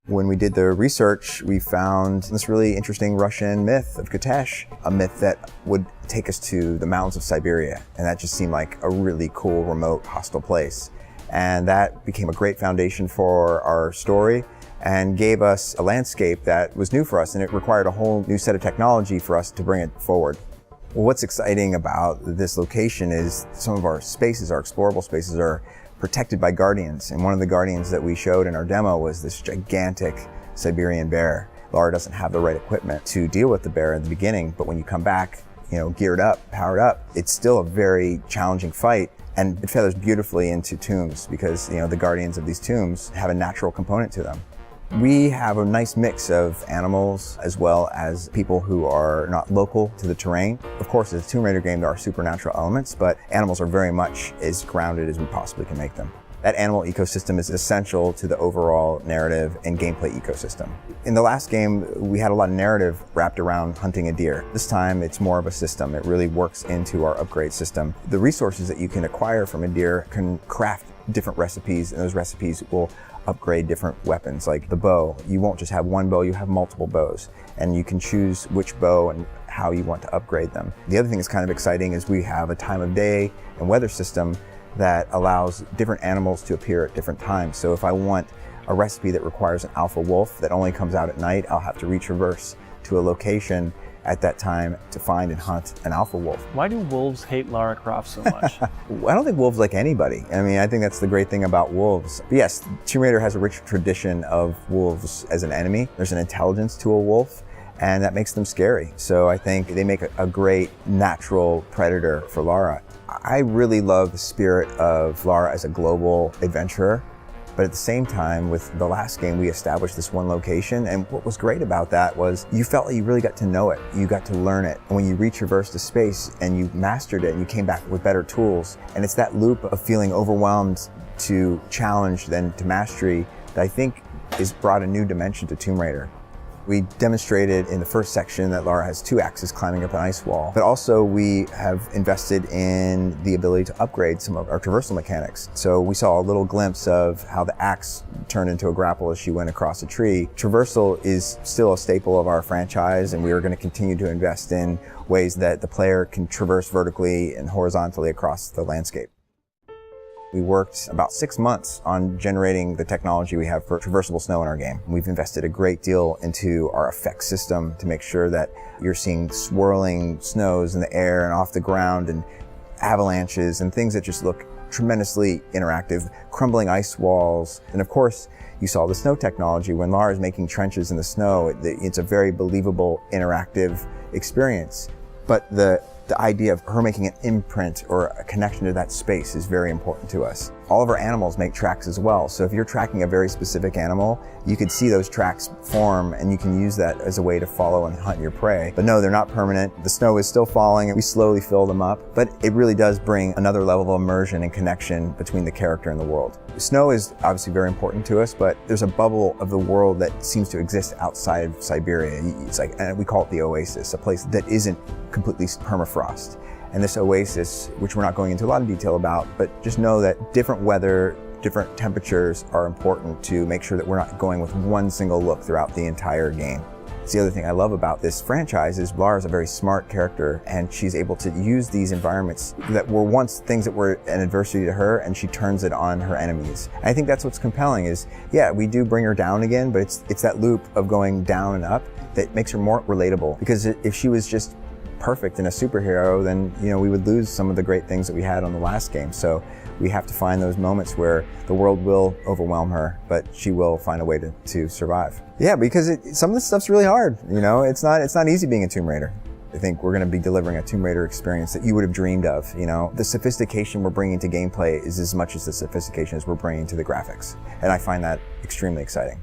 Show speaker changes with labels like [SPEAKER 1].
[SPEAKER 1] When we did the research, we found this really interesting Russian myth of Kitesh, a myth that would take us to the mountains of Siberia. And that just seemed like a really cool, remote, hostile place. And that became a great foundation for our story and gave us a landscape that was new for us, and it required a whole new set of technology for us to bring it forward. Well, what's exciting about this location is some of our spaces, our explorable spaces, are protected by guardians. And one of the guardians that we showed in our demo was this gigantic Siberian bear. Lara doesn't have the right equipment to deal with the bear in the beginning, but when you come back, geared up, powered up, it's still a very challenging fight. And it feathers beautifully into tombs because, the guardians of these tombs have a natural component to them. We have a nice mix of animals as well as people who are not local to the terrain. Of course, as a Tomb Raider game, there are supernatural elements, but animals are very much as grounded as we possibly can make them. That animal ecosystem is essential to the overall narrative and gameplay ecosystem. In the last game, we had a lot of narrative wrapped around hunting a deer. This time, it's more of a system. It really works into our upgrade system. The resources that you can acquire from a deer can craft different recipes, and those recipes will upgrade different weapons, like the bow. You won't just have one bow, you have multiple bows, and you can choose which bow and how you want to upgrade them. The other thing that's kind of exciting is we have a time of day and weather system that allows different animals to appear at different times. So if I want a recipe that requires an alpha wolf that only comes out at night, I'll have to retraverse to a location at that time to find and hunt an alpha wolf.
[SPEAKER 2] Why do wolves hate Lara Croft so much?
[SPEAKER 1] I don't think wolves like anybody. I think that's the great thing about wolves. But yes, Tomb Raider has a rich tradition of wolves as an enemy. There's an intelligence to a wolf, and that makes them scary. So I think they make a great natural predator for Lara. I really love the spirit of Lara as a global adventurer. But at the same time, with the last game, we established this one location. And what was great about that was you felt like you really got to know it. You got to learn it. And when you retraversed the space and you mastered it and you came back with better tools, and it's that loop of feeling overwhelmed to challenge then to mastery that I think has brought a new dimension to Tomb Raider. We demonstrated in the first section that Lara has 2 axes climbing up an ice wall, but also we have invested in the ability to upgrade some of our traversal mechanics. So we saw a little glimpse of how the axe turned into a grapple as she went across a tree. Traversal is still a staple of our franchise, and we are going to continue to invest in ways that the player can traverse vertically and horizontally across the landscape. We worked about 6 months on generating the technology we have for traversable snow in our game. We've invested a great deal into our effects system to make sure that you're seeing swirling snows in the air and off the ground and avalanches and things that just look tremendously interactive, crumbling ice walls. And of course, you saw the snow technology. When Lara's making trenches in the snow, it's a very believable, interactive experience. But the idea of her making an imprint or a connection to that space is very important to us. All of our animals make tracks as well. So if you're tracking a very specific animal, you could see those tracks form and you can use that as a way to follow and hunt your prey. But no, they're not permanent. The snow is still falling and we slowly fill them up. But it really does bring another level of immersion and connection between the character and the world. Snow is obviously very important to us, but there's a bubble of the world that seems to exist outside of Siberia. It's like, and we call it the oasis, a place that isn't completely permafrost. And this oasis, which we're not going into a lot of detail about, but just know that different weather, different temperatures are important to make sure that we're not going with one single look throughout the entire game. It's the other thing I love about this franchise is Lara's a very smart character, and she's able to use these environments that were once things that were an adversity to her, and she turns it on her enemies. And I think that's what's compelling is, yeah, we do bring her down again, but it's that loop of going down and up that makes her more relatable. Because if she was just perfect and a superhero, then we would lose some of the great things that we had on the last game. So we have to find those moments where the world will overwhelm her, but she will find a way to survive. Yeah, because some of this stuff's really hard. It's not easy being a Tomb Raider. I think we're going to be delivering a Tomb Raider experience that you would have dreamed of. The sophistication we're bringing to gameplay is as much as the sophistication as we're bringing to the graphics, and I find that extremely exciting.